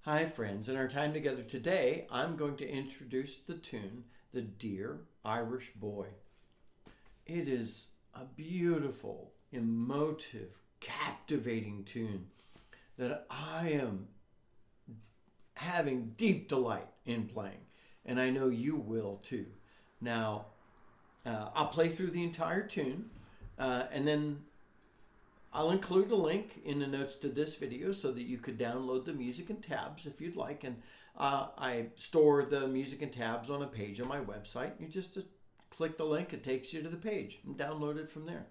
Hi friends, in our time together today, I'm going to introduce the tune, The Dear Irish Boy. It is a beautiful, emotive, captivating tune that I am having deep delight in playing, and I know you will too. Now, I'll play through the entire tune, and then I'll include a link in the notes to this video so that you could download the music and tabs if you'd like. And I store the music and tabs on a page on my website. You just click the link, it takes you to the page and download it from there.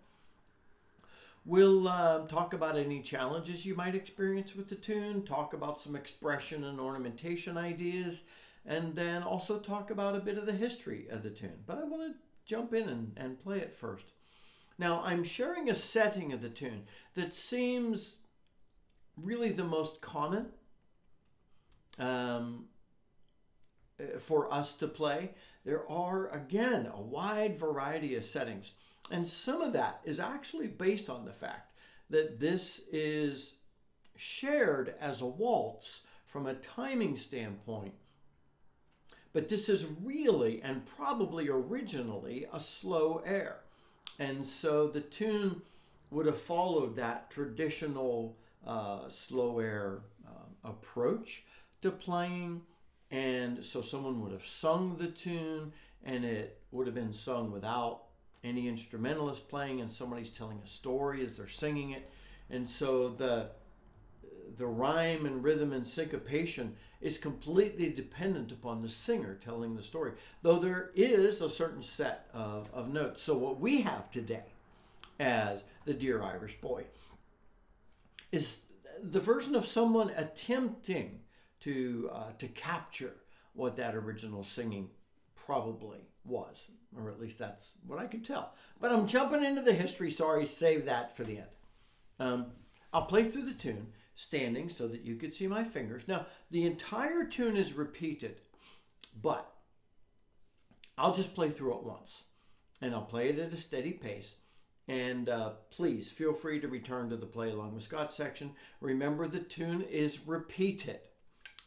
We'll talk about any challenges you might experience with the tune, talk about some expression and ornamentation ideas, and then also talk about a bit of the history of the tune. But I want to jump in and play it first. Now, I'm sharing a setting of the tune that seems really the most common for us to play. There are, again, a wide variety of settings. And some of that is actually based on the fact that this is shared as a waltz from a timing standpoint. But this is really, and probably originally, a slow air. And so the tune would have followed that traditional slow air approach to playing. And so someone would have sung the tune, and it would have been sung without any instrumentalist playing, and somebody's telling a story as they're singing it. And so the rhyme and rhythm and syncopation is completely dependent upon the singer telling the story, though there is a certain set of notes. So what we have today as The Dear Irish Boy is the version of someone attempting to capture what that original singing probably was, or at least that's what I could tell. But I'm jumping into the history. Sorry, save that for the end. I'll play through the tune standing so that you could see my fingers. Now, the entire tune is repeated, but I'll just play through it once, and I'll play it at a steady pace. And please feel free to return to the Play Along with Scott section. Remember, the tune is repeated.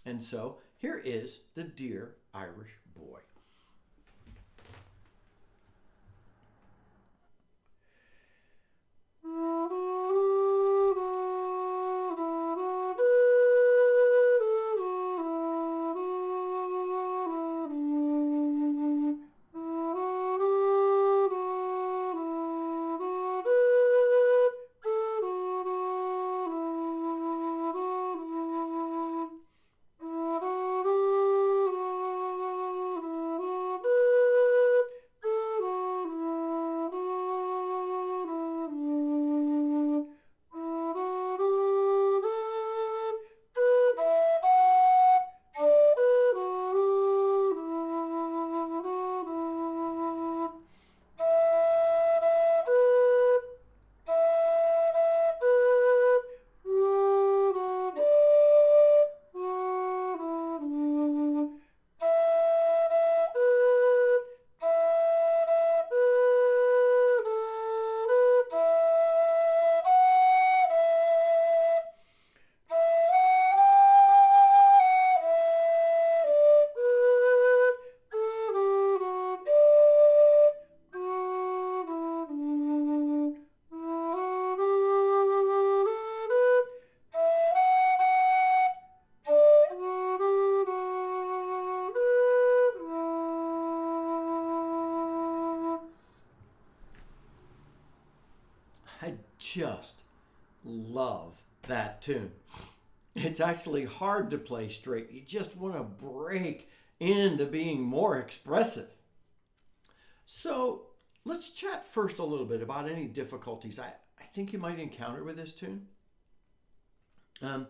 And so here is The Dear Irish Boy. I just love that tune. It's actually hard to play straight. You just want to break into being more expressive. So let's chat first a little bit about any difficulties I think you might encounter with this tune. I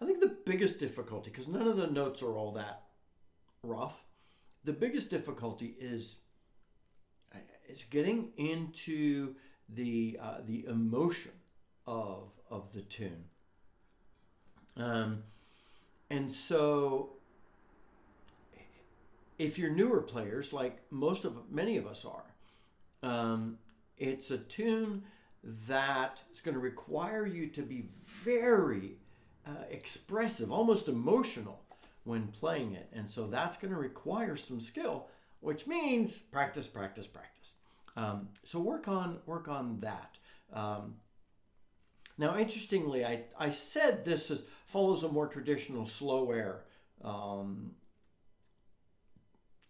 think the biggest difficulty, because none of the notes are all that rough, the biggest difficulty is getting into the emotion of the tune. And so if you're newer players, like many of us are, it's a tune that is going to require you to be very expressive, almost emotional when playing it. And so that's going to require some skill, which means practice, practice, practice. So work on that. Now, interestingly, I said this follows a more traditional slow air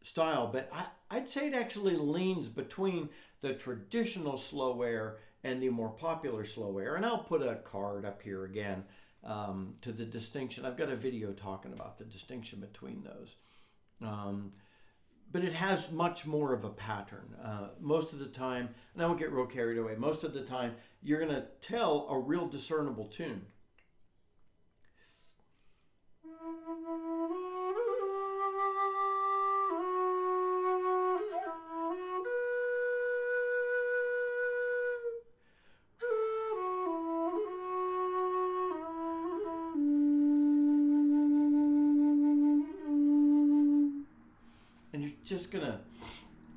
style, but I'd say it actually leans between the traditional slow air and the more popular slow air. And I'll put a card up here again to the distinction. I've got a video talking about the distinction between those. But it has much more of a pattern. Most of the time, and I won't get real carried away, most of the time you're going to tell a real discernible tune. Just gonna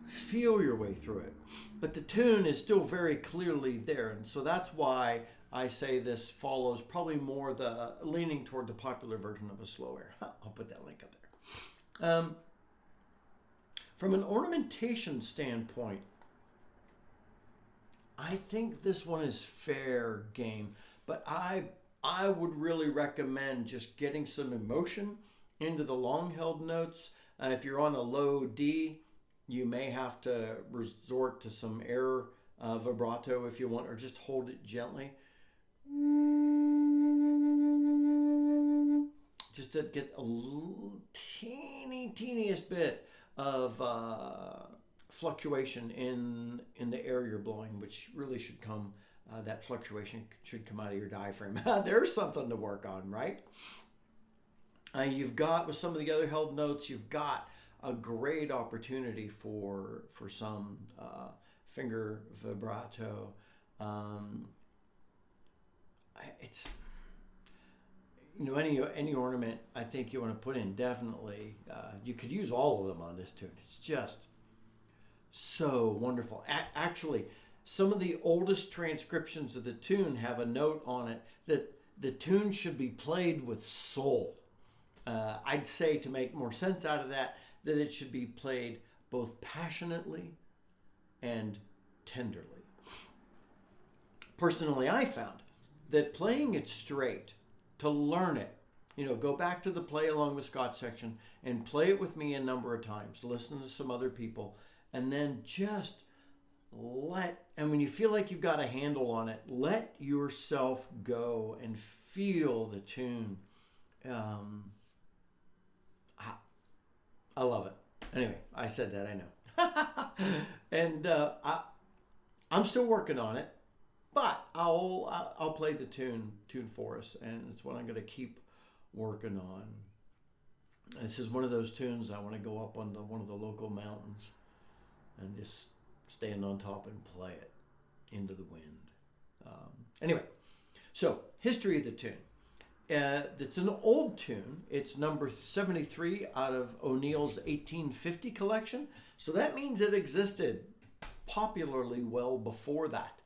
feel your way through it, but the tune is still very clearly there, and so that's why I say this follows probably more the leaning toward the popular version of a slow air. I'll put that link up there. From an ornamentation standpoint, I think this one is fair game, but I would really recommend just getting some emotion into the long held notes. If you're on a low D, you may have to resort to some air vibrato if you want, or just hold it gently. Just to get a little teeniest bit of fluctuation in the air you're blowing, which really should come, that fluctuation should come out of your diaphragm. There's something to work on, right? You've got, with some of the other held notes, you've got a great opportunity for some finger vibrato. It's, any ornament I think you want to put in, definitely. You could use all of them on this tune. It's just so wonderful. Actually, some of the oldest transcriptions of the tune have a note on it that the tune should be played with soul. I'd say, to make more sense out of that it should be played both passionately and tenderly. Personally, I found that playing it straight, to learn it, go back to the play along with Scott section and play it with me a number of times, listen to some other people, and then just and when you feel like you've got a handle on it, let yourself go and feel the tune. I love it. Anyway, I said that, I know. And I'm still working on it, but I'll play the tune for us, and it's what I'm going to keep working on. This is one of those tunes I want to go up on one of the local mountains and just stand on top and play it into the wind. Anyway, so history of the tune. It's an old tune. It's number 73 out of O'Neill's 1850 collection. So that means it existed popularly well before that.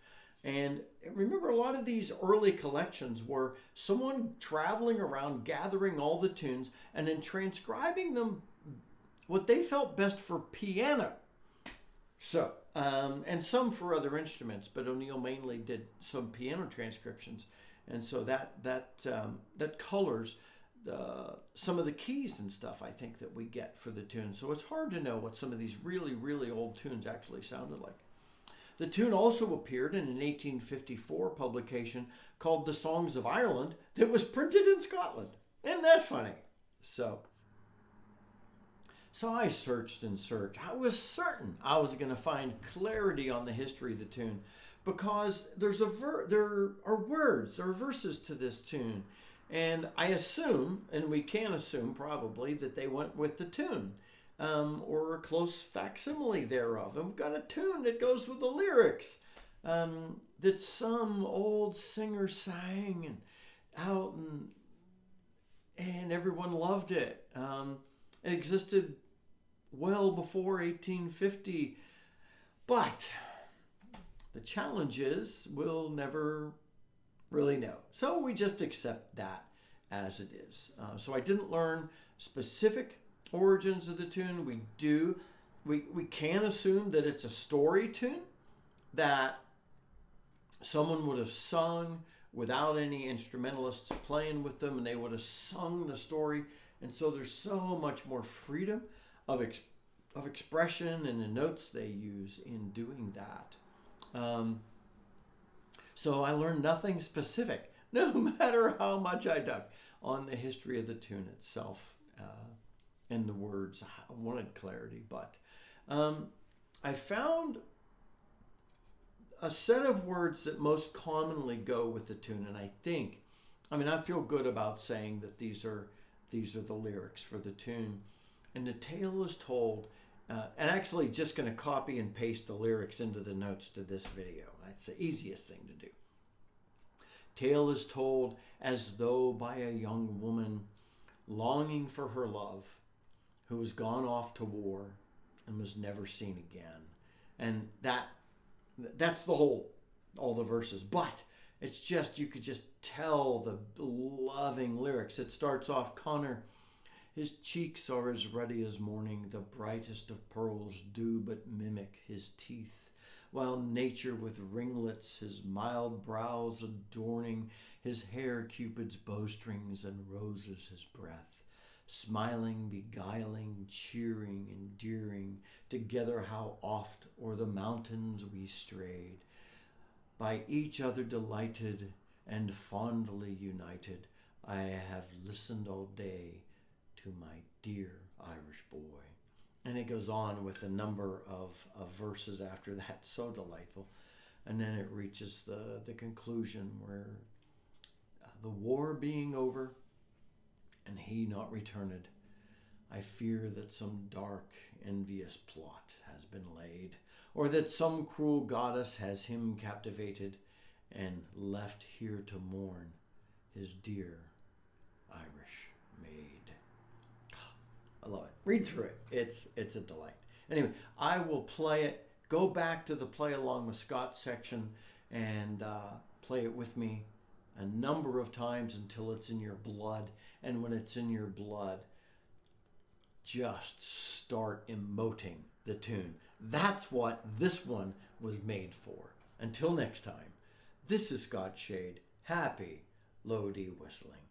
And remember, a lot of these early collections were someone traveling around, gathering all the tunes, and then transcribing them what they felt best for piano. So, and some for other instruments, but O'Neill mainly did some piano transcriptions. And so that colors some of the keys and stuff, I think, that we get for the tune. So it's hard to know what some of these really, really old tunes actually sounded like. The tune also appeared in an 1854 publication called The Songs of Ireland that was printed in Scotland. Isn't that funny? So I searched and searched. I was certain I was going to find clarity on the history of the tune, because there are words, there are verses to this tune. And I assume, and we can assume probably, that they went with the tune, or a close facsimile thereof. And we've got a tune that goes with the lyrics that some old singer sang out, and everyone loved it. It existed well before 1850, but the challenge is we'll never really know. So we just accept that as it is. So I didn't learn specific origins of the tune. We can assume that it's a story tune that someone would have sung without any instrumentalists playing with them, and they would have sung the story. And so there's so much more freedom of expression in the notes they use in doing that. So I learned nothing specific, no matter how much I dug on the history of the tune itself and the words. I wanted clarity, but I found a set of words that most commonly go with the tune, and I feel good about saying that these are the lyrics for the tune. And the tale is told, and actually just going to copy and paste the lyrics into the notes to this video. That's the easiest thing to do. Tale is told as though by a young woman longing for her love, who was gone off to war and was never seen again. And that's all the verses. But it's just, you could just tell the loving lyrics. It starts off, Connor, his cheeks are as ruddy as morning, the brightest of pearls do but mimic his teeth, while nature with ringlets his mild brows adorning, his hair Cupid's bowstrings and roses his breath, smiling, beguiling, cheering, endearing, together how oft o'er the mountains we strayed, by each other delighted and fondly united, I have listened all day to my dear Irish boy. And it goes on with a number of verses after that, so delightful. And then it reaches the conclusion where the war being over and he not returned, I fear that some dark envious plot has been laid, or that some cruel goddess has him captivated and left here to mourn his dear Irish maid. I love it. Read through it. It's a delight. Anyway, I will play it. Go back to the play along with Scott section and play it with me a number of times until it's in your blood. And when it's in your blood, just start emoting the tune. That's what this one was made for. Until next time, this is Scott Shade. Happy Low D whistling.